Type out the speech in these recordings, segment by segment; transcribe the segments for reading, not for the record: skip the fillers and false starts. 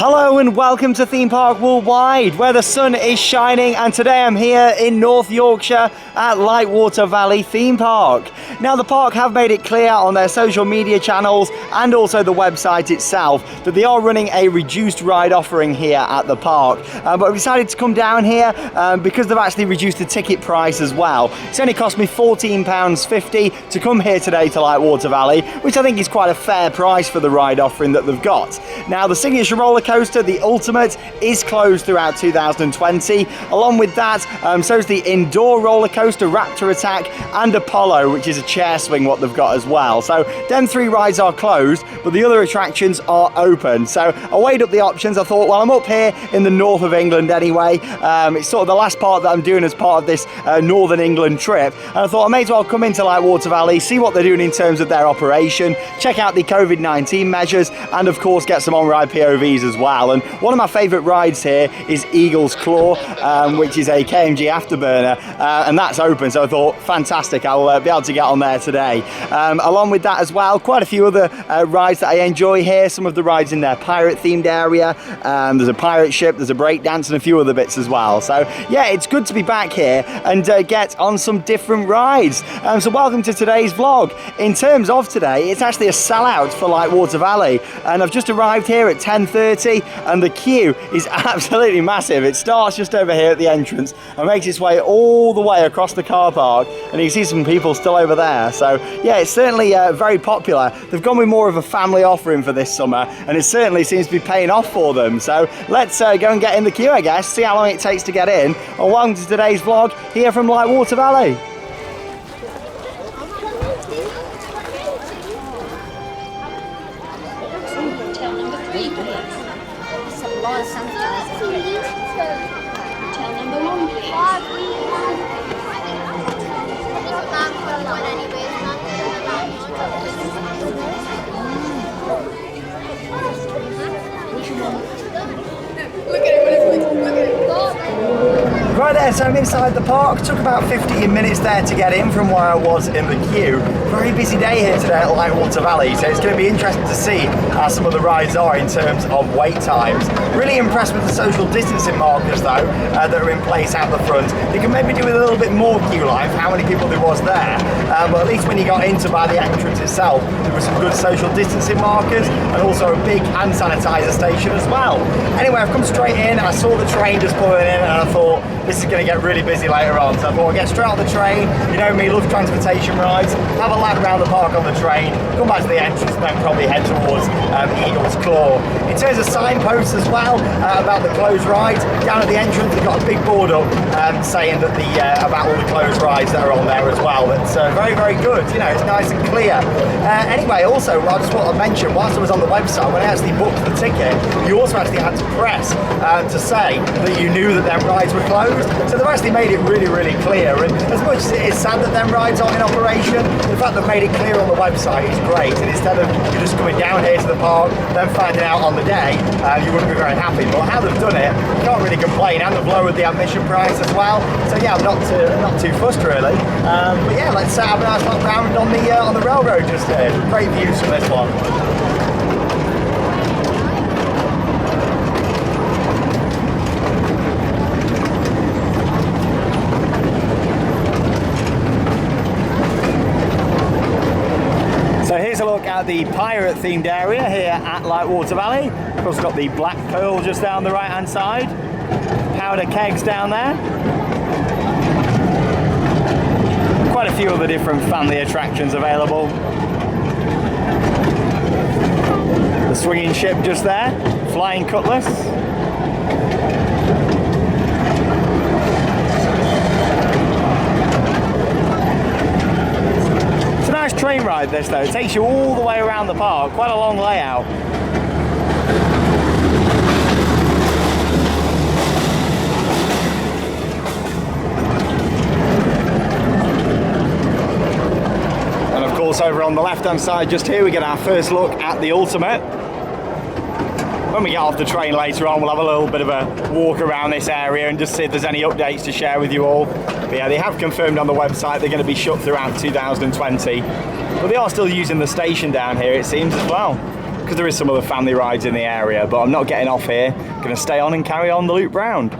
Hello and welcome to Theme Park Worldwide, where the sun is shining, and today I'm here in North Yorkshire at Lightwater Valley Theme Park. Now, the park have made it clear on their social media channels and also the website itself that they are running a reduced ride offering here at the park, but I've decided to come down here because they've actually reduced the ticket price as well. It's only cost me £14.50 to come here today to Lightwater Valley, which I think is quite a fair price for the ride offering that they've got. Now, the signature roller coaster, the Ultimate, is closed throughout 2020. Along with that, so is the indoor roller coaster, Raptor Attack, and Apollo, which is a chair swing what they've got as well. So them three rides are closed, but the other attractions are open. So I weighed up the options. I thought, well, I'm up here in the north of England anyway. It's sort of the last part that I'm doing as part of this Northern England trip. And I thought I may as well come into Lightwater Valley, see what they're doing in terms of their operation, check out the COVID-19 measures, and of course get some on-ride POVs as well. And one of my favourite rides here is Eagle's Claw, which is a KMG afterburner, and that's open, so I thought, fantastic, I'll be able to get on there today. Along with that as well, quite a few other rides that I enjoy here. Some of the rides in their pirate themed area, there's a pirate ship, there's a breakdance, and a few other bits as well. So yeah, it's good to be back here and get on some different rides. So welcome to today's vlog. In terms of today, it's actually a sellout for Lightwater Valley, and I've just arrived here at 10:30, and the queue is absolutely massive. It starts just over here at the entrance and makes its way all the way across the car park, and you can see some people still over there. So yeah, it's certainly very popular. They've gone with more of a family offering for this summer, and it certainly seems to be paying off for them. So let's go and get in the queue, I guess, see how long it takes to get in. And welcome to today's vlog here from Lightwater Valley. Right there, so I'm inside the park. Took about 15 minutes there to get in from where I was in the queue. Very busy day here today at Lightwater Valley, so it's going to be interesting to see how some of the rides are in terms of wait times. Really impressed with the social distancing markers though that are in place out the front. You can maybe do with a little bit more queue line for how many people there was there, but at least when you got into by the entrance itself, there were some good social distancing markers and also a big hand sanitizer station as well. Anyway, I've come straight in. I saw the train just pulling in, and I thought, this is going to get really busy later on, so I thought I'd get straight on the train. You know me, love transportation rides. Have a lap around the park on the train, come back to the entrance, and then probably head towards Eagle's Claw. In terms of signposts as well about the closed rides, down at the entrance they've got a big board up saying that about all the closed rides that are on there as well. It's very, very good. You know, it's nice and clear. Anyway, also, I just want to mention, whilst I was on the website, when I actually booked the ticket, you also actually had to press to say that you knew that them rides were closed. So they've actually made it really, really clear, and as much as it is sad that them rides aren't in operation, the fact they've made it clear on the website is great. And instead of you just coming down here to the park, then finding out on the day, you wouldn't be very happy. But how they've done it, you can't really complain, and they've lowered the admission price as well. So yeah, I'm not too fussed really. But yeah, let's have a nice look round on the railroad just here. Great views from this one. So here's a look at the pirate themed area here at Lightwater Valley. Of course, got the Black Pearl just down the right hand side, powder kegs down there, quite a few other different family attractions available. The swinging ship just there, Flying Cutlass. It's a nice train ride this though, it takes you all the way around the park, quite a long layout. And of course over on the left hand side just here we get our first look at the Ultimate. When we get off the train later on, we'll have a little bit of a walk around this area and just see if there's any updates to share with you all. But yeah, they have confirmed on the website they're going to be shut throughout 2020. But they are still using the station down here, it seems, as well. because there is some other family rides in the area, but I'm not getting off here. Going to stay on and carry on the loop round.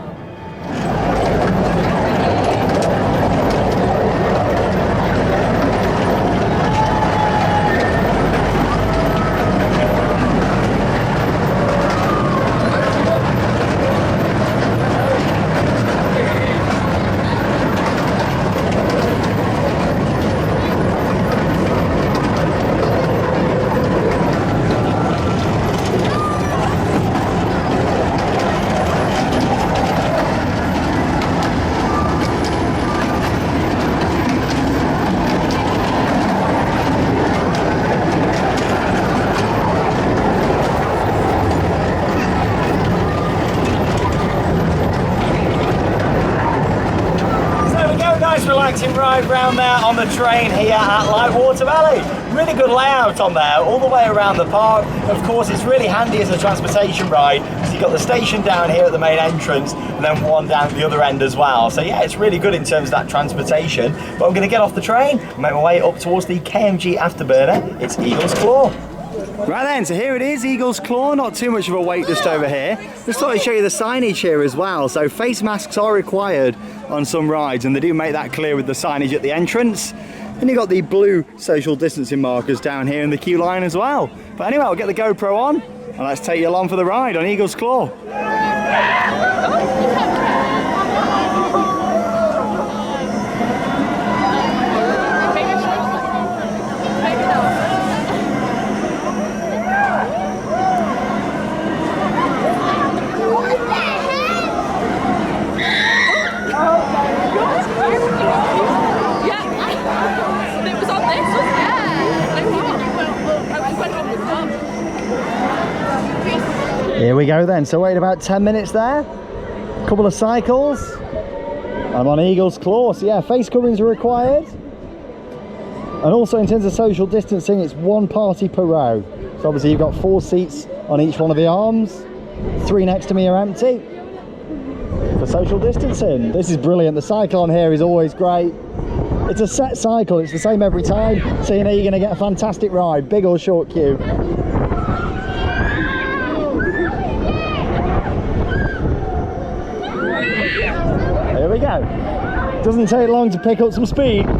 Relaxing ride round there on the train here at Lightwater Valley. Really good layout on there, all the way around the park. Of course, it's really handy as a transportation ride, so you've got the station down here at the main entrance, and then one down at the other end as well. So yeah, it's really good in terms of that transportation. But I'm going to get off the train and make my way up towards the KMG Afterburner. It's Eagle's Claw. Right then, so here it is, Eagle's Claw, not too much of a wait just over here. Just thought I'd show you the signage here as well. So face masks are required on some rides, and they do make that clear with the signage at the entrance. Then you've got the blue social distancing markers down here in the queue line as well. But anyway, I'll get the GoPro on and let's take you along for the ride on Eagle's Claw. Here we go then, so wait about 10 minutes there, a couple of cycles, I'm on Eagle's Claw. So yeah, face coverings are required, and also in terms of social distancing, it's one party per row. So obviously you've got 4 seats on each one of the arms, 3 next to me are empty for social distancing. This is brilliant, the cycle on here is always great. It's a set cycle, it's the same every time, so you know you're going to get a fantastic ride, big or short queue. Here we go. Doesn't take long to pick up some speed. Woo!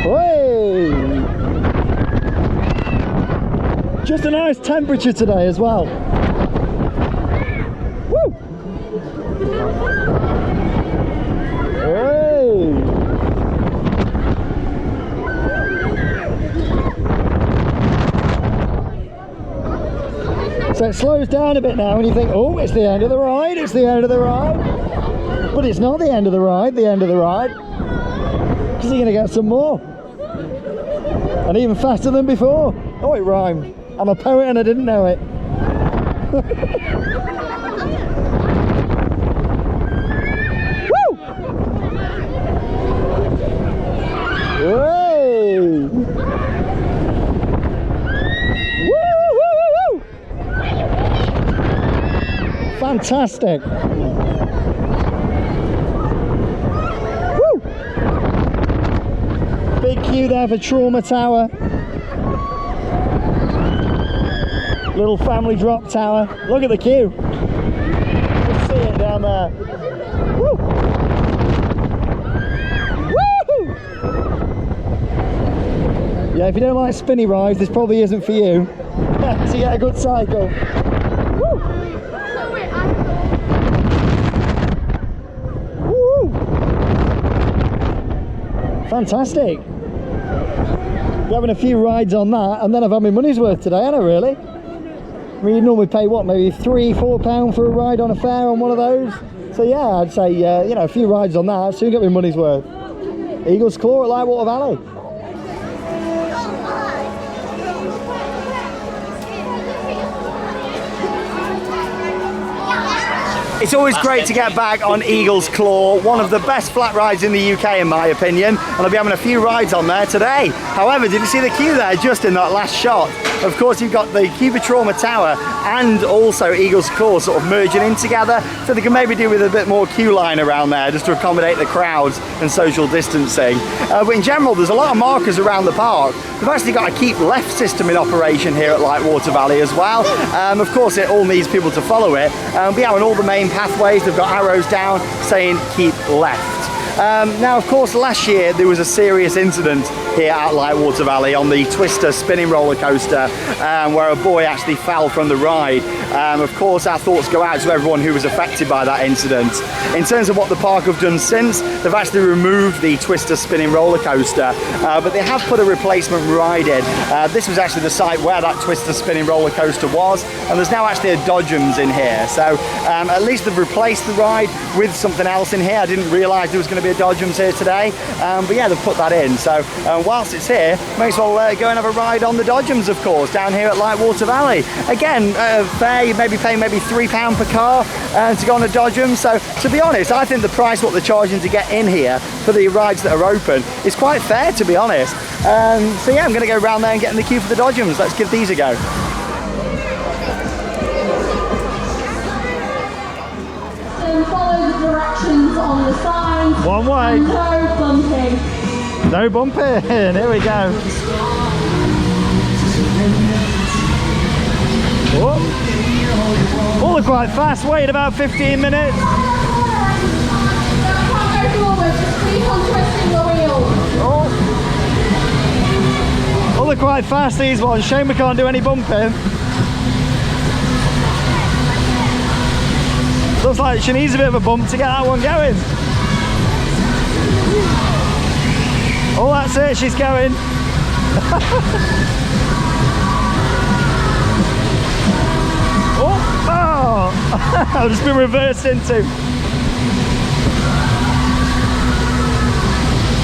Hey! Just a nice temperature today as well. Woo! Hey! So it slows down a bit now and you think, oh, it's the end of the ride, it's the end of the ride. But it's not the end of the ride, because you're going to get some more. And even faster than before. Oh, it rhymed. I'm a poet and I didn't know it. Woo! Hey! Fantastic! Woo! Big queue there for Trauma Tower. Little family drop tower. Look at the queue. Just see it down there. Woo! Woo! Yeah, if you don't like spinny rides, this probably isn't for you. So you get a good cycle. Fantastic. We're having a few rides on that, and then I've had my money's worth today, haven't I, really? I mean, you normally pay what, maybe £3–4 for a ride on a fare on one of those? So yeah, I'd say, you know, a few rides on that, soon get my money's worth. Eagle's Claw at Lightwater Valley. It's always great to get back on Eagle's Claw, one of the best flat rides in the UK in my opinion, and I'll be having a few rides on there today. However, did you see the queue there just in that last shot? Of course, you've got the Cubitrauma Tower and also Eagles Course sort of merging in together, so they can maybe do with a bit more queue line around there just to accommodate the crowds and social distancing. But in general, there's a lot of markers around the park. They've actually got a keep left system in operation here at Lightwater Valley as well. Of course, it all needs people to follow it. But yeah, on all the main pathways, they've got arrows down saying keep left. Now, of course, last year there was a serious incident here at Lightwater Valley on the Twister spinning roller coaster, where a boy actually fell from the ride. Of course, our thoughts go out to everyone who was affected by that incident. In terms of what the park have done since, they've actually removed the Twister spinning roller coaster, but they have put a replacement ride in. This was actually the site where that Twister spinning roller coaster was, and there's now actually a Dodgems in here. So at least they've replaced the ride with something else in here. I didn't realise there was going to be a Dodgems here today, but yeah, they've put that in. So whilst it's here, may as well go and have a ride on the Dodgems, of course, down here at Lightwater Valley. Again, fare, you may be paying maybe £3 per car to go on a Dodgems. So to be honest, I think the price what they're charging to get in here for the rides that are open is quite fair, to be honest. So yeah, I'm going to go around there and get in the queue for the Dodgems. Let's give these a go. Follow the directions on the sign. One way. No bumping. No bumping. Here we go. Oh, they're quite fast. Wait about 15 minutes. No, can't go forward. Just keep on twisting the wheel. Oh, they're quite fast, these ones. Shame we can't do any bumping. Looks like she needs a bit of a bump to get that one going. Oh, that's it, she's going. Oh, I've just been reversed into.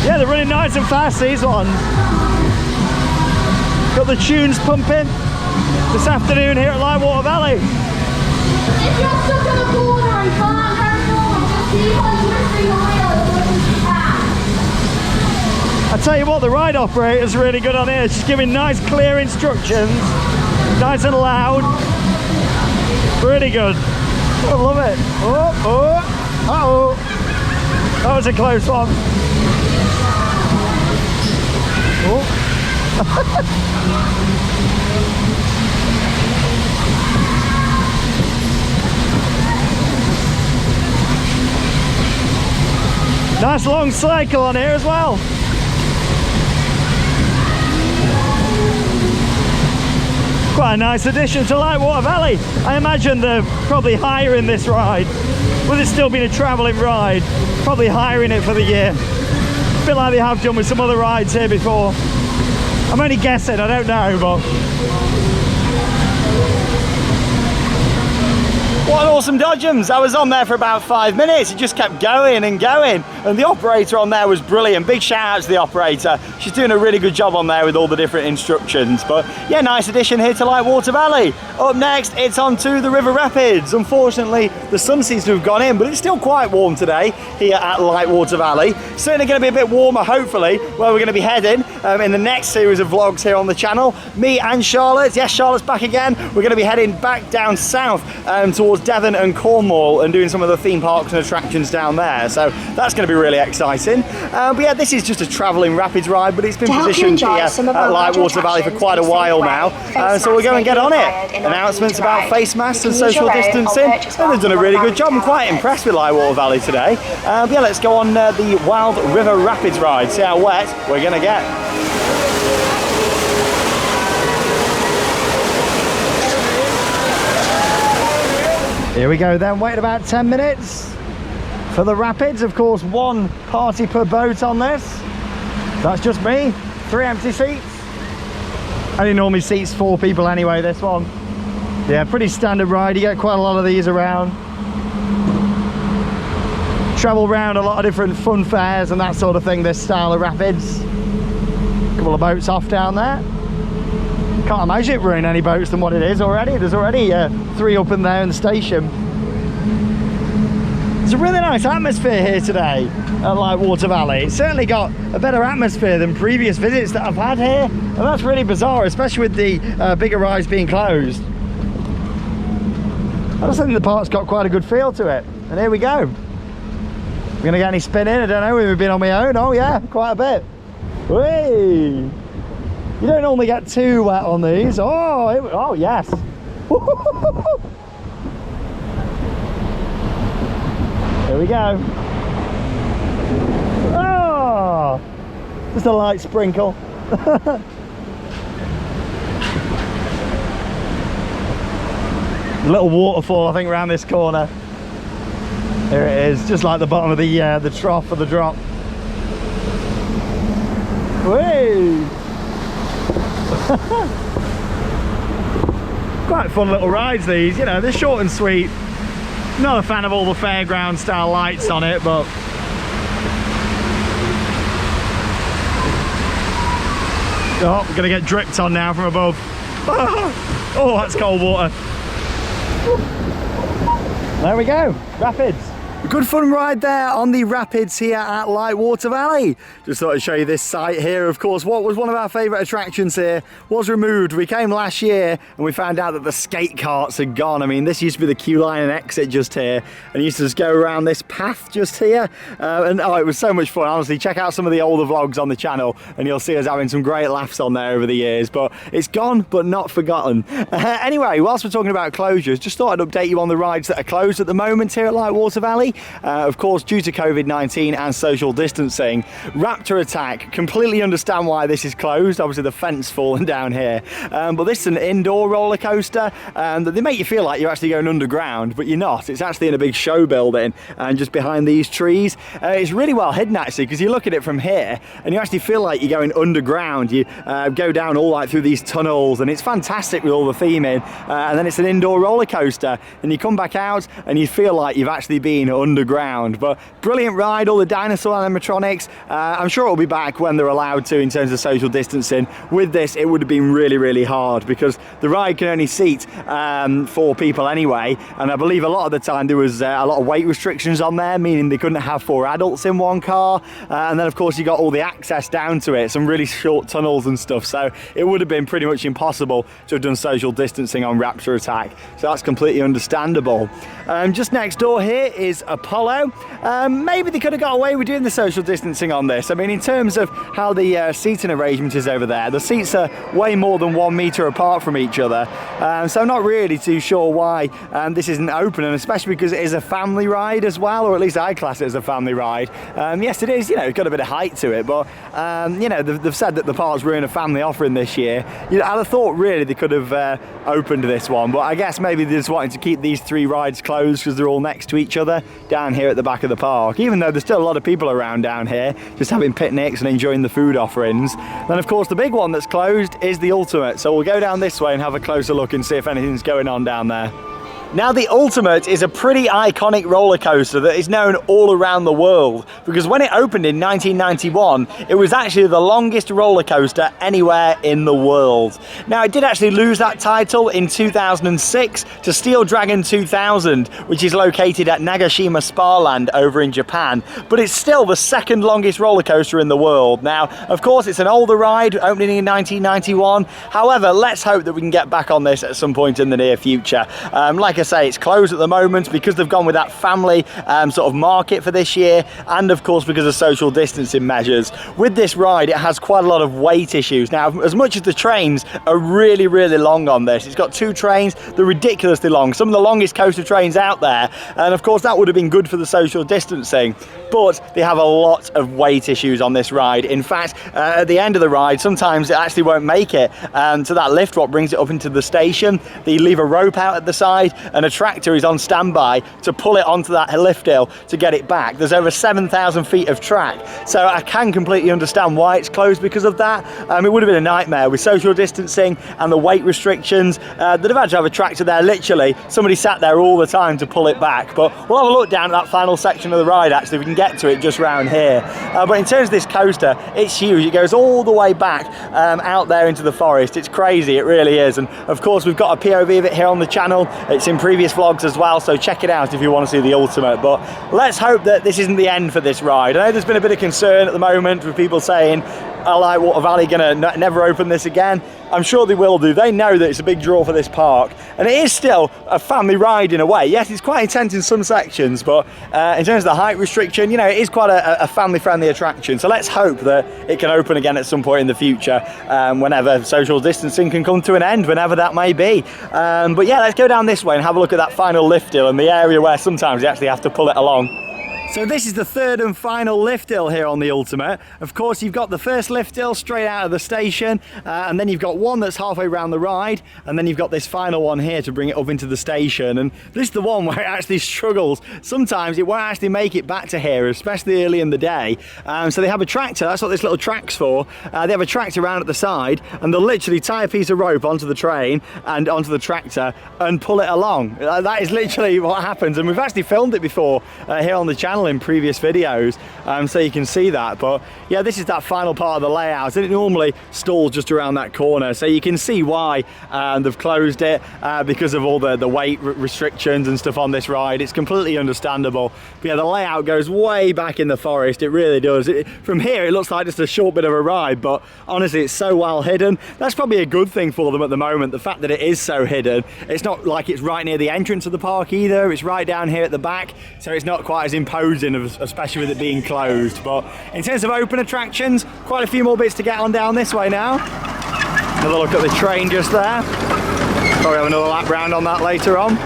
Yeah, they're running nice and fast, these ones. Got the tunes pumping this afternoon here at Lightwater Valley. If you're stuck in a corner and can't go forward, just keep on twisting the wheel as much as you can. I tell you what, the ride operator's really good on here. She's giving nice, clear instructions, nice and loud. Really good. I love it. That was a close one. Nice long cycle on here as well. Quite a nice addition to Lightwater Valley. I imagine they're probably hiring this ride. With it still being a travelling ride, probably hiring it for the year. A bit like they have done with some other rides here before. I'm only guessing, I don't know, but... What an awesome Dodgems. I was on there for about 5 minutes. It just kept going and going. And the operator on there was brilliant. Big shout out to the operator. She's doing a really good job on there with all the different instructions. But yeah, nice addition here to Lightwater Valley. Up next, it's on to the River Rapids. Unfortunately, the sun seems to have gone in, but it's still quite warm today here at Lightwater Valley. Certainly going to be a bit warmer, hopefully, where we're going to be heading in the next series of vlogs here on the channel. Me and Charlotte. Yes, Charlotte's back again. We're going to be heading back down south towards Devon and Cornwall and doing some of the theme parks and attractions down there. So that's going to be really exciting. But yeah, this is just a travelling rapids ride, but it's been positioned here at Lightwater Valley for quite a while now. So we'll go and get on it. Announcements about face masks and social distancing. And they've done a really good job. I'm quite impressed with Lightwater Valley today. But yeah, let's go on the Wild River Rapids ride. See how wet we're going to get. Here we go then, wait about 10 minutes for the rapids. Of course, one party per boat on this. That's just me, 3 empty seats. Only normally seats 4 people anyway, this one. Yeah, pretty standard ride, you get quite a lot of these around. Travel around a lot of different fun fairs and that sort of thing, this style of rapids. Couple of boats off down there. Can't imagine it running any boats than what it is already. There's already 3 up in there in the station. It's a really nice atmosphere here today at Lightwater Valley. It's certainly got a better atmosphere than previous visits that I've had here, and that's really bizarre, especially with the bigger rides being closed. I just think the park's got quite a good feel to it. And here we go. We're gonna get any spinning? I don't know, we've been on my own. Oh yeah, quite a bit. Whee! You don't normally get too wet on these. Oh yes. Here we go. Oh, just a light sprinkle. A little waterfall, I think, around this corner. Here it is, just like the bottom of the trough of the drop. Whee! Quite fun little rides these, you know, they're short and sweet. Not a fan of all the fairground style lights on it, but oh, we're gonna get dripped on now from above. Oh, that's cold water. There we go, rapids. A good fun ride there on the rapids here at Lightwater Valley. Just thought I'd show you this site here. Of course, what was one of our favourite attractions here was removed. We came last year and we found out that the skate carts had gone. I mean, this used to be the queue line and exit just here, and you used to just go around this path just here. And oh, it was so much fun. Honestly, check out some of the older vlogs on the channel and you'll see us having some great laughs on there over the years. But it's gone, but not forgotten. Anyway, whilst we're talking about closures, just thought I'd update you on the rides that are closed at the moment here at Lightwater Valley. Of course, due to COVID-19 and social distancing. Raptor Attack, completely understand why this is closed. Obviously the fence falling down here, but this is an indoor roller coaster and they make you feel like you're actually going underground, but you're not. It's actually in a big show building and just behind these trees. It's really well hidden actually, because you look at it from here and you actually feel like you're going underground. You go down all like through these tunnels and it's fantastic with all the theming, and then it's an indoor roller coaster and you come back out and you feel like you've actually been underground. But brilliant ride, all the dinosaur animatronics. I'm sure it'll be back when they're allowed to in terms of social distancing. With this, it would have been really hard because the ride can only seat 4 people anyway, and I believe a lot of the time there was a lot of weight restrictions on there, meaning they couldn't have 4 adults in one car, and then of course you got all the access down to it, some really short tunnels and stuff, so it would have been pretty much impossible to have done social distancing on Raptor Attack, so that's completely understandable. Just next door here is Apollo. Maybe they could have got away with doing the social distancing on this. I mean, in terms of how the seating arrangement is over there, the seats are way more than 1 metre apart from each other, so I'm not really too sure why this isn't open, and especially because it is a family ride as well, or at least I class it as a family ride. Yes, it is, you know, it's got a bit of height to it, but you know, they've said that the park's ruining a family offering this year. I'd have thought really they could have opened this one, but I guess maybe they just wanted to keep these 3 rides closed because they're all next to each other down here at the back of the park, even though there's still a lot of people around down here just having picnics and enjoying the food offerings. Then of course the big one that's closed is the Ultimate, so we'll go down this way and have a closer look and see if anything's going on down there. Now, the Ultimate is a pretty iconic roller coaster that is known all around the world, because when it opened in 1991, it was actually the longest roller coaster anywhere in the world. Now, it did actually lose that title in 2006 to Steel Dragon 2000, which is located at Nagashima Spa Land over in Japan, but it's still the 2nd longest roller coaster in the world. Now, of course, it's an older ride, opening in 1991. However, let's hope that we can get back on this at some point in the near future. Like I say, it's closed at the moment because they've gone with that family sort of market for this year, and of course because of social distancing measures. With this ride, it has quite a lot of weight issues. Now, as much as the trains are really long on this, it's got 2 trains, they're ridiculously long, some of the longest coaster trains out there, and of course that would have been good for the social distancing, but they have a lot of weight issues on this ride. In fact, at the end of the ride, sometimes it actually won't make it to that lift what brings it up into the station. They leave a rope out at the side and a tractor is on standby to pull it onto that lift hill to get it back. There's over 7,000 feet of track, so I can completely understand why it's closed because of that. It would have been a nightmare with social distancing and the weight restrictions. They'd have had to have a tractor there, literally. Somebody sat there all the time to pull it back, but we'll have a look down at that final section of the ride actually. We can get to it just round here. But in terms of this coaster, it's huge. It goes all the way back out there into the forest. It's crazy, it really is. And of course we've got a POV of it here on the channel. It's in in previous vlogs as well, so check it out if you want to see the ultimate. But let's hope that this isn't the end for this ride. I know there's been a bit of concern at the moment with people saying, are Lightwater Valley going to never open this again? I'm sure they will do. They know that it's a big draw for this park, and it is still a family ride in a way. Yes, it's quite intense in some sections, but in terms of the height restriction, you know, it is quite a family-friendly attraction. So let's hope that it can open again at some point in the future, whenever social distancing can come to an end, whenever that may be. But yeah, let's go down this way and have a look at that final lift hill and the area where sometimes you actually have to pull it along. So this is the third and final lift hill here on the Ultimate. Of course, you've got the first lift hill straight out of the station, and then you've got one that's halfway around the ride, and then you've got this final one here to bring it up into the station. And this is the one where it actually struggles. Sometimes it won't actually make it back to here, especially early in the day. So they have a tractor, that's what this little track's for. They have a tractor around at the side, and they'll literally tie a piece of rope onto the train and onto the tractor and pull it along. That is literally what happens, and we've actually filmed it before here on the channel in previous videos, so you can see that. But yeah, this is that final part of the layout, and it normally stalls just around that corner, so you can see why they've closed it, because of all the weight restrictions and stuff on this ride. It's completely understandable. But yeah, the layout goes way back in the forest, it really does. From here it looks like just a short bit of a ride, but honestly it's so well hidden. That's probably a good thing for them at the moment, the fact that it is so hidden. It's not like it's right near the entrance of the park either, it's right down here at the back, so it's not quite as imposing, especially with it being closed. But in terms of open attractions, quite a few more bits to get on down this way now. Another look at the train just there. Probably have another lap round on that later on.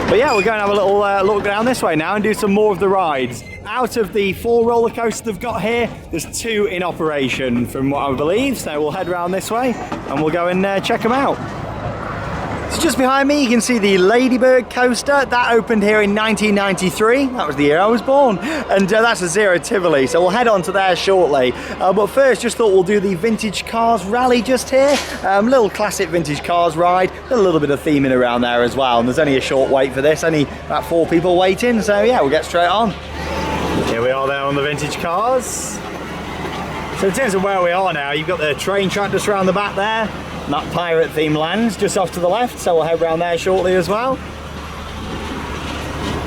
But yeah, we're going to have a little look down this way now and do some more of the rides. Out of the 4 roller coasters they've got here, there's 2 in operation from what I believe, so we'll head around this way and we'll go and check them out. So just behind me you can see the Ladybird coaster. That opened here in 1993. That was the year I was born. And that's a Zero Tivoli, so we'll head on to there shortly. But first, just thought we'll do the Vintage Cars Rally just here. Little classic vintage cars ride. A little bit of theming around there as well. And there's only a short wait for this, only about 4 people waiting. So yeah, we'll get straight on. Here we are there on the vintage cars. So in terms of where we are now, you've got the train track just around the back there. And that pirate theme lands just off to the left, so we'll head around there shortly as well.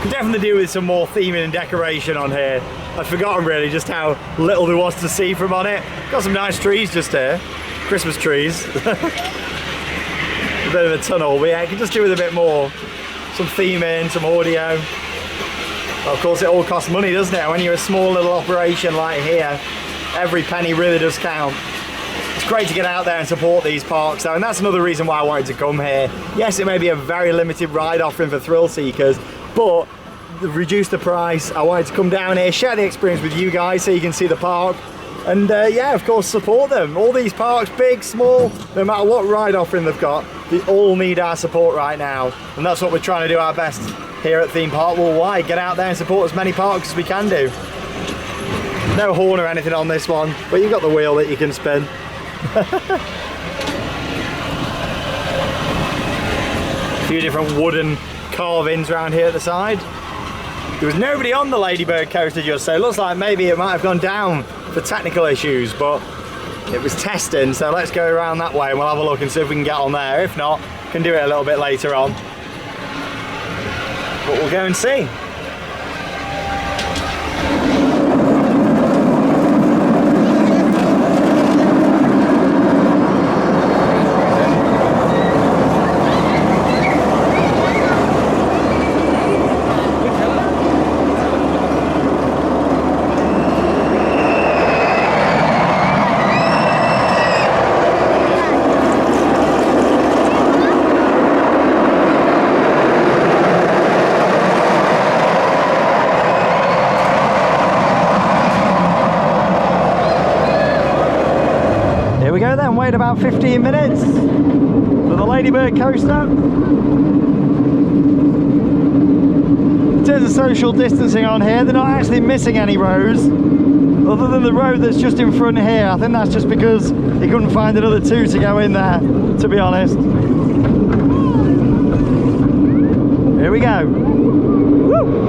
Could definitely do with some more theming and decoration on here. I'd forgotten really just how little there was to see from on it. Got some nice trees just here, Christmas trees. A bit of a tunnel, but yeah, you could just do with a bit more. Some theming, some audio. Of course it all costs money, doesn't it? When you're a small little operation like here, every penny really does count. It's great to get out there and support these parks though, and that's another reason why I wanted to come here. Yes, it may be a very limited ride offering for thrill seekers, but they've reduced the price. I wanted to come down here, share the experience with you guys so you can see the park, and yeah, of course support them. All these parks, big, small, no matter what ride offering they've got, they all need our support right now, and that's what we're trying to do our best here at Theme Park Worldwide. Get out there and support as many parks as we can do. No horn or anything on this one, but you've got the wheel that you can spin. A few different wooden carvings around here at the side. There was nobody on the Ladybird coaster just, so it looks like maybe it might have gone down for technical issues, but it was testing, so let's go around that way and we'll have a look and see if we can get on there. If not, we can do it a little bit later on. But we'll go and see. Wait about 15 minutes for the Ladybird coaster. In terms of social distancing on here, they're not actually missing any rows other than the road that's just in front here. I think that's just because they couldn't find another 2 to go in there, to be honest. Here we go. Woo!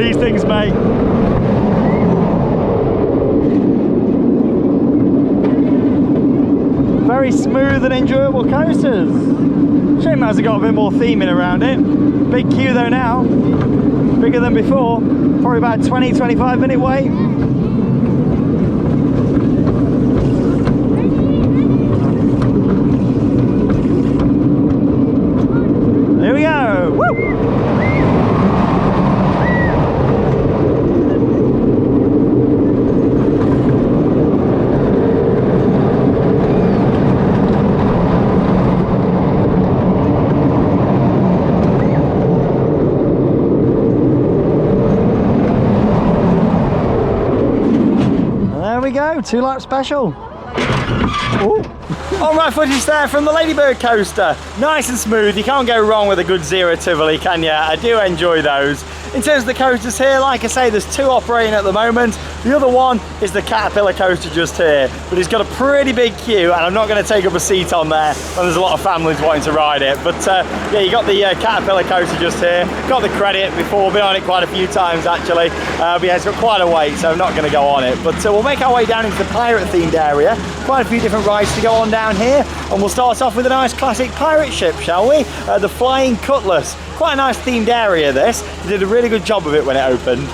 these things, mate. Very smooth and enjoyable coasters. Shame it hasn't got a bit more theming around it. Big queue though now. Bigger than before. Probably about 20-25 minute wait. Here we go. Woo! Go, 2-lap special. Ooh. On right footage there from the Ladybird coaster. Nice and smooth, you can't go wrong with a good Zero Tivoli, can you? I do enjoy those. In terms of the coasters here, like I say, there's 2 operating at the moment. The other one is the Caterpillar coaster just here, but it's got a pretty big queue, and I'm not going to take up a seat on there when there's a lot of families wanting to ride it. But yeah, you got the Caterpillar coaster just here. Got the credit before, been on it quite a few times actually. But yeah, it's got quite a wait, so I'm not going to go on it. But we'll make our way down into the pirate themed area. Quite a few different rides to go on down here, and we'll start off with a nice classic pirate ship, shall we? The Flying Cutlass. Quite a nice themed area this. They did a really good job of it when it opened.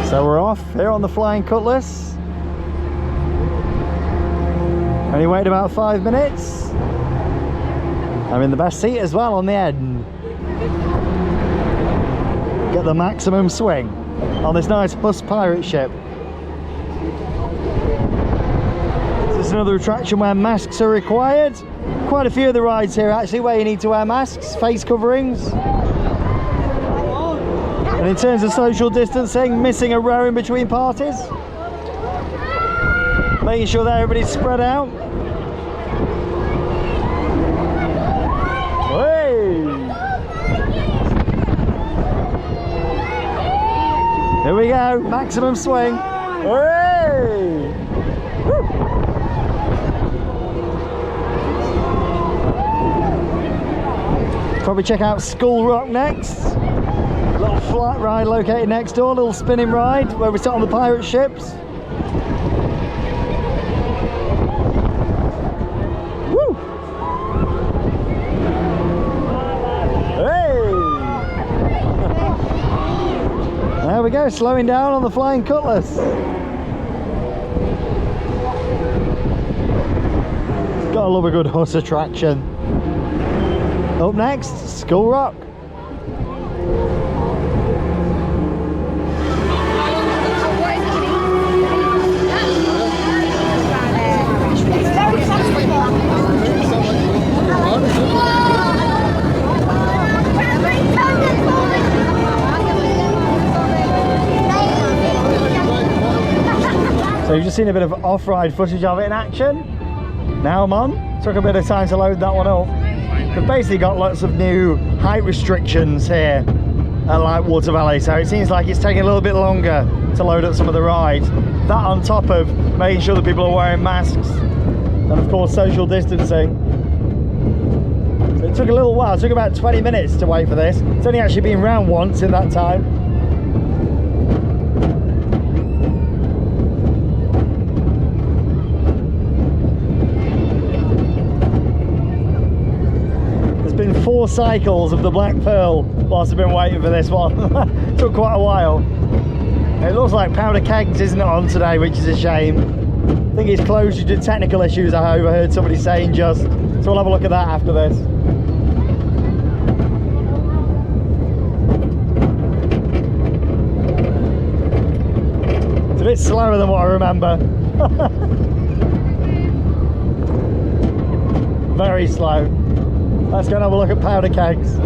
So we're off here on the Flying Cutlass. Only wait about 5 minutes. I'm in the best seat as well on the end. Get the maximum swing on this nice bus pirate ship. This is another attraction where masks are required. Quite a few of the rides here actually where you need to wear masks, face coverings. And in terms of social distancing, missing a row in between parties. Making sure that everybody's spread out. Hey! Here we go, maximum swing. Hooray! Woo! Probably check out Skull Rock next. Little flight ride located next door, little spinning ride where we sit on the pirate ships. Woo! Hey! There we go, slowing down on the Flying Cutlass. Gotta love a good Huss attraction. Up next, Skull Rock. So you've just seen a bit of off-ride footage of it in action. Now I'm on. Took a bit of time to load that one up. We've basically got lots of new height restrictions here at Lightwater Valley, so it seems like it's taking a little bit longer to load up some of the rides. That on top of making sure that people are wearing masks and of course social distancing. So it took a little while, it took about 20 minutes to wait for this. It's only actually been round once in that time. Been 4 cycles of the Black Pearl whilst I've been waiting for this one. Took quite a while. It looks like Powder Kegs isn't on today, which is a shame. I think it's closed due to technical issues, I overheard somebody saying just. So we'll have a look at that after this. It's a bit slower than what I remember. Very slow. Let's go and have a look at powder kegs.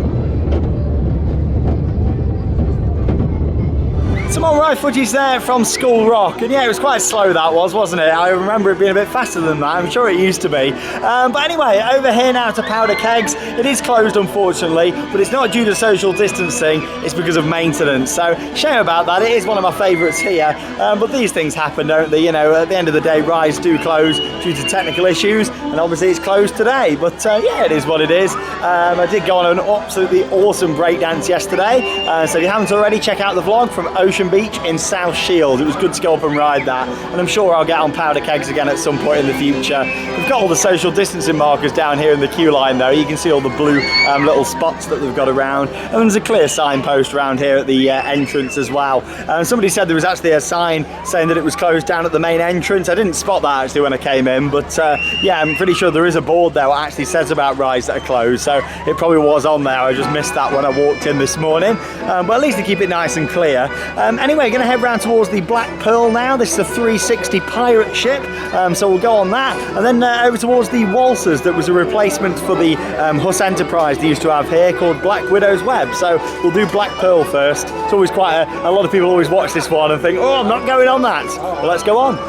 Some alright footage there from School Rock, and yeah, it was quite slow that was, wasn't it? I remember it being a bit faster than that, I'm sure it used to be. But anyway, over here now to Powder Kegs. It is closed unfortunately, but it's not due to social distancing, it's because of maintenance. So, shame about that, it is one of my favourites here, but these things happen, don't they? You know, at the end of the day, rides do close due to technical issues, and obviously it's closed today, but yeah, it is what it is. I did go on an absolutely awesome breakdance yesterday, so if you haven't already, check out the vlog from Ocean Beach in South Shields. It was good to go up and ride that, and I'm sure I'll get on Powder Kegs again at some point in the future. We've got all the social distancing markers down here in the queue line though. You can see all the blue little spots that they've got around, and there's a clear signpost around here at the entrance as well. Somebody said there was actually a sign saying that it was closed down at the main entrance. I didn't spot that actually when I came in, but yeah, I'm pretty sure there is a board there that actually says about rides that are closed, so it probably was on there. I just missed that when I walked in this morning, but at least they keep it nice and clear. Anyway, going to head round towards the Black Pearl now. This is a 360 pirate ship, so we'll go on that, and then over towards the Waltzers. That was a replacement for the Huss Enterprise they used to have here called Black Widow's Web, so we'll do Black Pearl first. It's always quite a lot of people always watch this one and think, oh, I'm not going on that. Well, let's go on.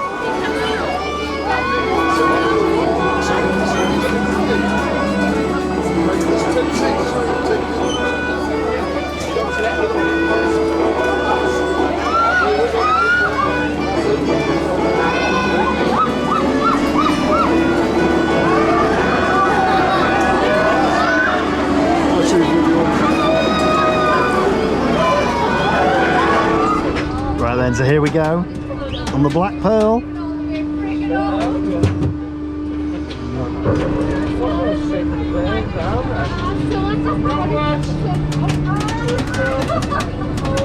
Right then, so here we go on the Black Pearl.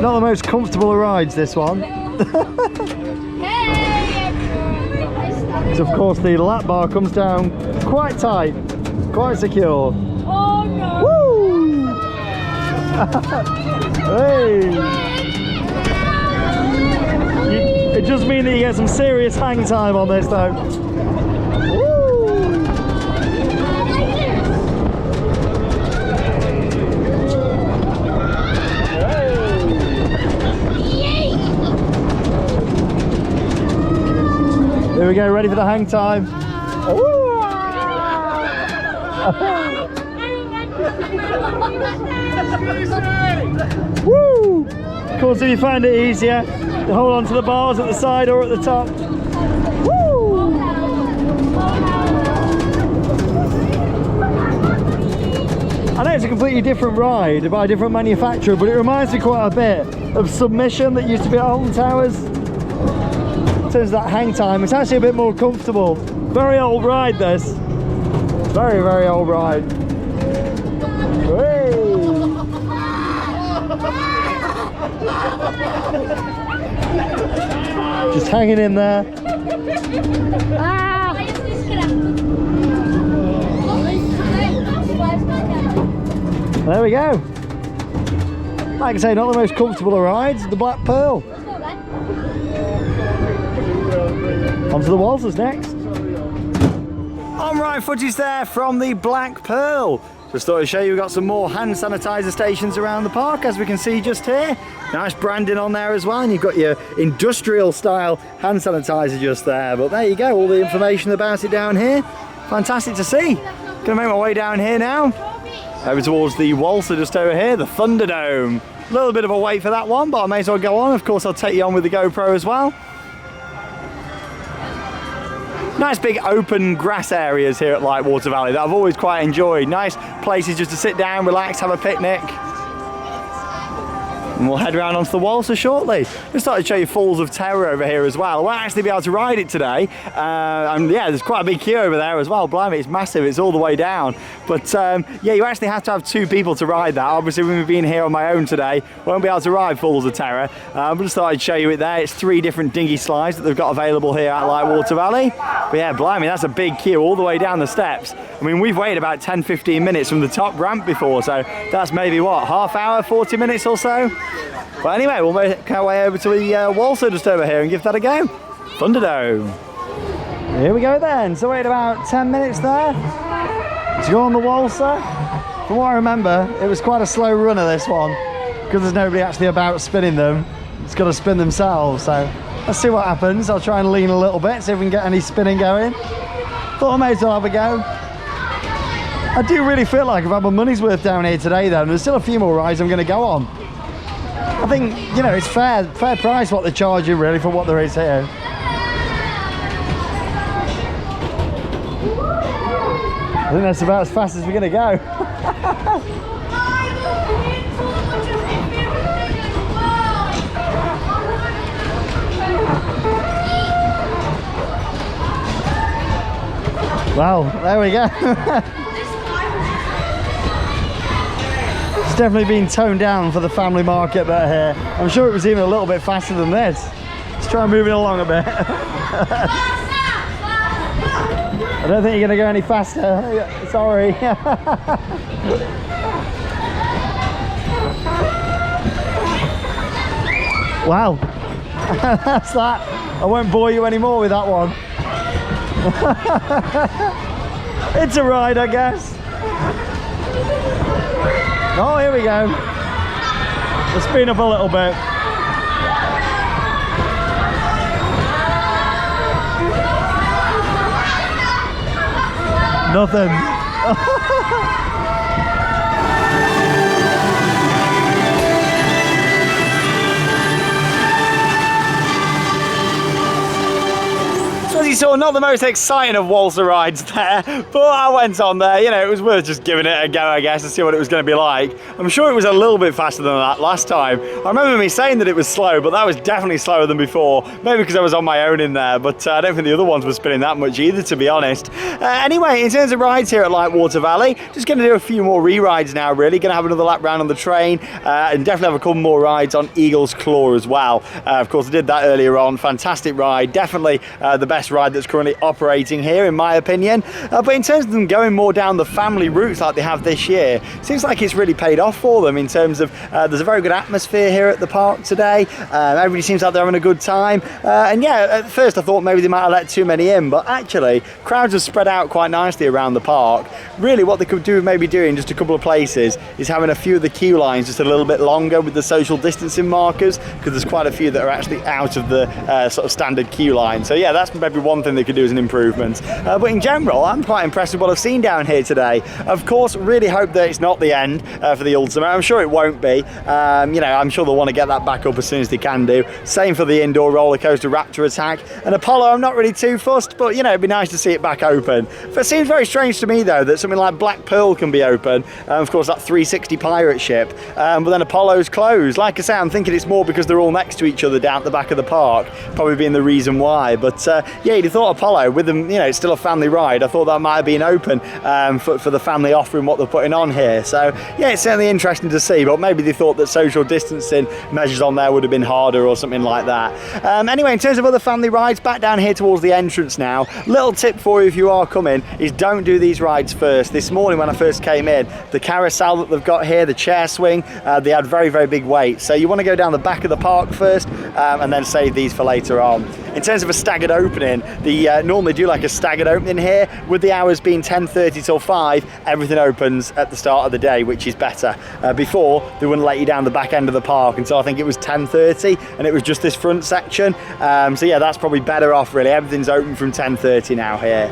Not the most comfortable of rides, this one. So of course the lap bar comes down quite tight, quite secure. Oh no! Woo! Hey! It does mean that you get some serious hang time on this though. Woo! Here we go, ready for the hang time. Woo! Of course, if you find it easier, you hold on to the bars at the side or at the top. Woo! I know it's a completely different ride by a different manufacturer, but it reminds me quite a bit of Submission that used to be at Alton Towers. In terms of that hang time, it's actually a bit more comfortable. Very old ride, this. Very, very old ride. Hey. Just hanging in there. There we go. Like I say, not the most comfortable of rides, the Black Pearl. On to the Waltzers next. Alright, footage there from the Black Pearl. Just thought I'd show you we've got some more hand sanitizer stations around the park, as we can see just here. Nice branding on there as well, and you've got your industrial style hand sanitizer just there. But there you go, all the information about it down here. Fantastic to see. Gonna make my way down here now. Over towards the Waltzer just over here, the Thunderdome. A little bit of a wait for that one, but I may as well go on. Of course, I'll take you on with the GoPro as well. Nice big open grass areas here at Lightwater Valley that I've always quite enjoyed. Nice places just to sit down, relax, have a picnic. And we'll head around onto the Waltzer shortly. Just thought I'd show you Falls of Terror over here as well. I won't actually be able to ride it today. And yeah, there's quite a big queue over there as well. Blimey, it's massive, it's all the way down. But yeah, you actually have to have two people to ride that. Obviously, with me being here on my own today, won't be able to ride Falls of Terror. But just thought I'd show you it there. It's 3 different dinghy slides that they've got available here at Lightwater Valley. But yeah, blimey, that's a big queue all the way down the steps. I mean, we've waited about 10-15 minutes from the top ramp before, so that's maybe what, half hour, 40 minutes or so? But anyway, we'll make our way over to the Waltzer just over here and give that a go. Thunderdome. Here we go then. So wait about 10 minutes there to go on the Waltzer. From what I remember, it was quite a slow runner, this one, because there's nobody actually about spinning them. It's got to spin themselves, so let's see what happens. I'll try and lean a little bit, see if we can get any spinning going. Thought I may as well have a go. I do really feel like I've had my money's worth down here today though, and there's still a few more rides I'm going to go on. I think, you know, it's fair price what they're charging really for what there is here. I think that's about as fast as we're going to go. Well, there we go. It's definitely been toned down for the family market that are here. I'm sure it was even a little bit faster than this. Let's try moving along a bit. I don't think you're going to go any faster. Sorry. Wow. That's that. I won't bore you anymore with that one. It's a ride, I guess. Oh, here we go. Let's speed up a little bit. Nothing. As you saw, not the most exciting of waltzer rides there, but I went on there, you know, it was worth just giving it a go, I guess, to see what it was going to be like. I'm sure it was a little bit faster than that last time. I remember me saying that it was slow, but that was definitely slower than before, maybe because I was on my own in there, but I don't think the other ones were spinning that much either, to be honest. Anyway, in terms of rides here at Lightwater Valley, just going to do a few more re-rides now, really. Going to have another lap round on the train, and definitely have a couple more rides on Eagle's Claw as well. Of course, I did that earlier on. Fantastic ride, definitely the best ride that's currently operating here, in my opinion. But in terms of them going more down the family routes like they have this year, seems like it's really paid off for them in terms of there's a very good atmosphere here at the park today. Everybody seems like they're having a good time. And yeah, at first I thought maybe they might have let too many in, but actually crowds have spread out quite nicely around the park. Really what they could do maybe doing just a couple of places is having a few of the queue lines just a little bit longer with the social distancing markers, because there's quite a few that are actually out of the sort of standard queue line. So yeah, that's maybe one thing they could do as an improvement. But in general, I'm quite impressed with what I've seen down here today. Of course, really hope that it's not the end for the ultimate. I'm sure it won't be. You know, I'm sure they'll want to get that back up as soon as they can do. Same for the indoor roller coaster Raptor Attack. And Apollo, I'm not really too fussed, but you know, it'd be nice to see it back open. But it seems very strange to me though that something like Black Pearl can be open. Of course, that 360 pirate ship, but then Apollo's closed. Like I say, I'm thinking it's more because they're all next to each other down at the back of the park, probably being the reason why. But yeah, you'd have thought Apollo, with them, you know, it's still a family ride. I thought that might have been open for the family offering what they're putting on here. So yeah, it's certainly interesting to see, but maybe they thought that social distancing measures on there would have been harder or something like that. Anyway, in terms of other family rides, back down here towards the entrance now. Little tip for you if you are coming is don't do these rides first. This morning when I first came in, the carousel that they've got here, the chair swing, they had very, very big weights. So you want to go down the back of the park first and then save these for later on. In terms of a staggered opening, the normally do like a staggered opening here, with the hours being 10:30 till 5, everything opens at the start of the day, which is better. Before, they wouldn't let you down the back end of the park until I think it was 10:30, and it was just this front section. So yeah, that's probably better off really. Everything's open from 10:30 now here.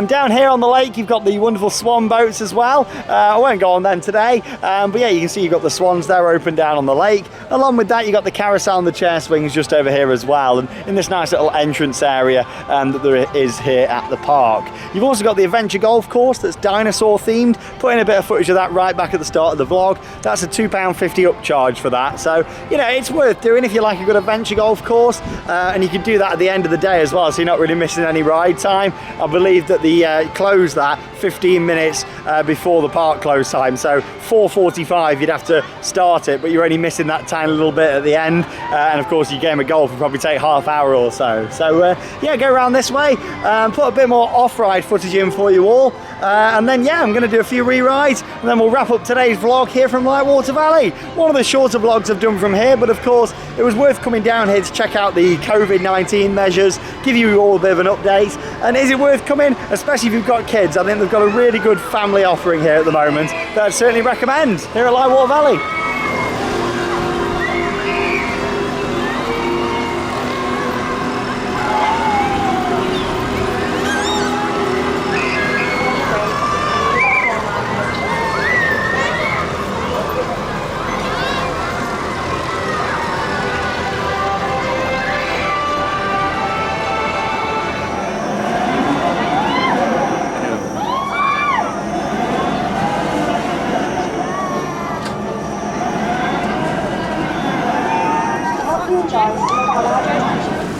Down here on the lake, you've got the wonderful swan boats as well. I won't go on them today, but yeah, you can see you've got the swans there open down on the lake. Along with that, you've got the carousel and the chair swings just over here as well, and in this nice little entrance area that there is here at the park. You've also got the adventure golf course that's dinosaur themed, putting a bit of footage of that right back at the start of the vlog. That's a £2.50 upcharge for that, so you know, it's worth doing if you like a good adventure golf course, and you can do that at the end of the day as well, so you're not really missing any ride time. I believe that the close that 15 minutes before the park close time, so 4:45 you'd have to start it, but you're only missing that tiny little bit at the end, and of course your game of golf would probably take half hour or so. so. So yeah, go around this way, put a bit more off-ride footage in for you all, and then yeah, I'm going to do a few re-rides, and then we'll wrap up today's vlog here from Lightwater Valley. One of the shorter vlogs I've done from here, but of course it was worth coming down here to check out the COVID-19 measures, give you all a bit of an update. And is it worth coming? Especially if you've got kids. I think they've got a really good family offering here at the moment that I'd certainly recommend here at Lightwater Valley.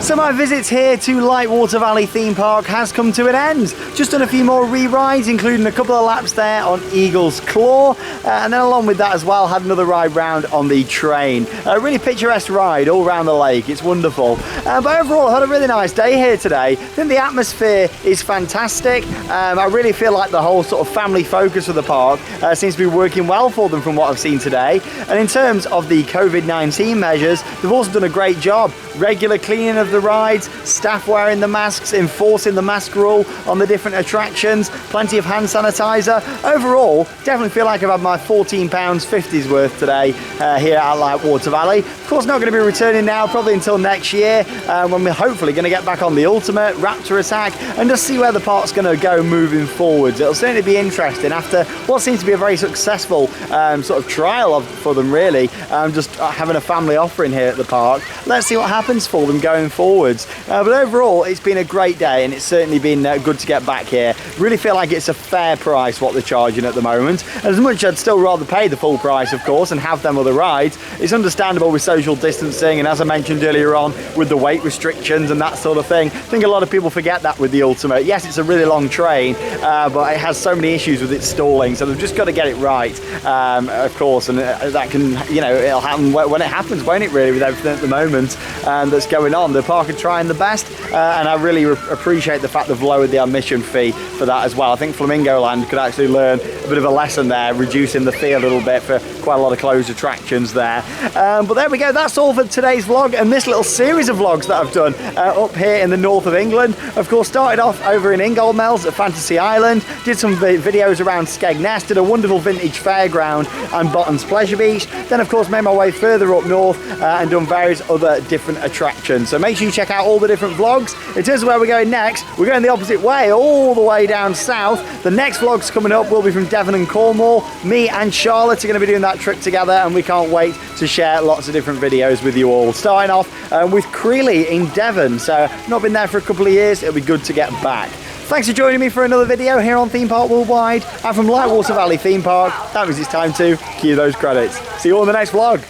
So my visits here to Lightwater Valley Theme Park has come to an end. Just done a few more re-rides, including a couple of laps there on Eagle's Claw, and then along with that as well, had another ride round on the train. A really picturesque ride all around the lake, it's wonderful. But overall, I had a really nice day here today. I think the atmosphere is fantastic. I really feel like the whole sort of family focus of the park seems to be working well for them from what I've seen today. And in terms of the COVID-19 measures, they've also done a great job. Regular cleaning of the rides, staff wearing the masks, enforcing the mask rule on the different attractions, plenty of hand sanitizer. Overall, definitely feel like I've had my £14.50 worth today here at Lightwater Valley. Of course, not going to be returning now, probably until next year, when we're hopefully going to get back on the Ultimate Raptor Attack and just see where the park's going to go moving forwards. It'll certainly be interesting after what seems to be a very successful sort of trial for them, really, just having a family offering here at the park. Let's see what happens for them going forwards. But overall, it's been a great day, and it's certainly been good to get back here. Really feel like it's a fair price what they're charging at the moment. And as much as I'd still rather pay the full price, of course, and have them other rides, it's understandable with social distancing, and as I mentioned earlier on, with the weight restrictions and that sort of thing. I think a lot of people forget that with the Ultimate. Yes, it's a really long train, but it has so many issues with its stalling, so they've just got to get it right, of course, and that can, you know, it'll happen when it happens, won't it, really, with everything at the moment that's going on. The park are trying the best, and I really appreciate the fact they've lowered the admission fee for that as well. I think Flamingo Land could actually learn a bit of a lesson there, reducing the fee a little bit for quite a lot of closed attractions there. But there we go, that's all for today's vlog and this little series of vlogs that I've done up here in the north of England. Of course, started off over in Ingolmells at Fantasy Island, did some videos around Skegness, did a wonderful vintage fairground and Bottoms Pleasure Beach, then of course made my way further up north and done various other different attractions. So make sure you check out all the different vlogs. In terms of where we're going next, we're going the opposite way, all the way down south. The next vlogs coming up will be from Devon and Cornwall. Me and Charlotte are going to be doing that trip together, and we can't wait to share lots of different videos with you all. Starting off with Creeley in Devon, so not been there for a couple of years, it'll be good to get back. Thanks for joining me for another video here on Theme Park Worldwide. I'm from Lightwater Valley Theme Park. That means it's time to cue those credits. See you all in the next vlog.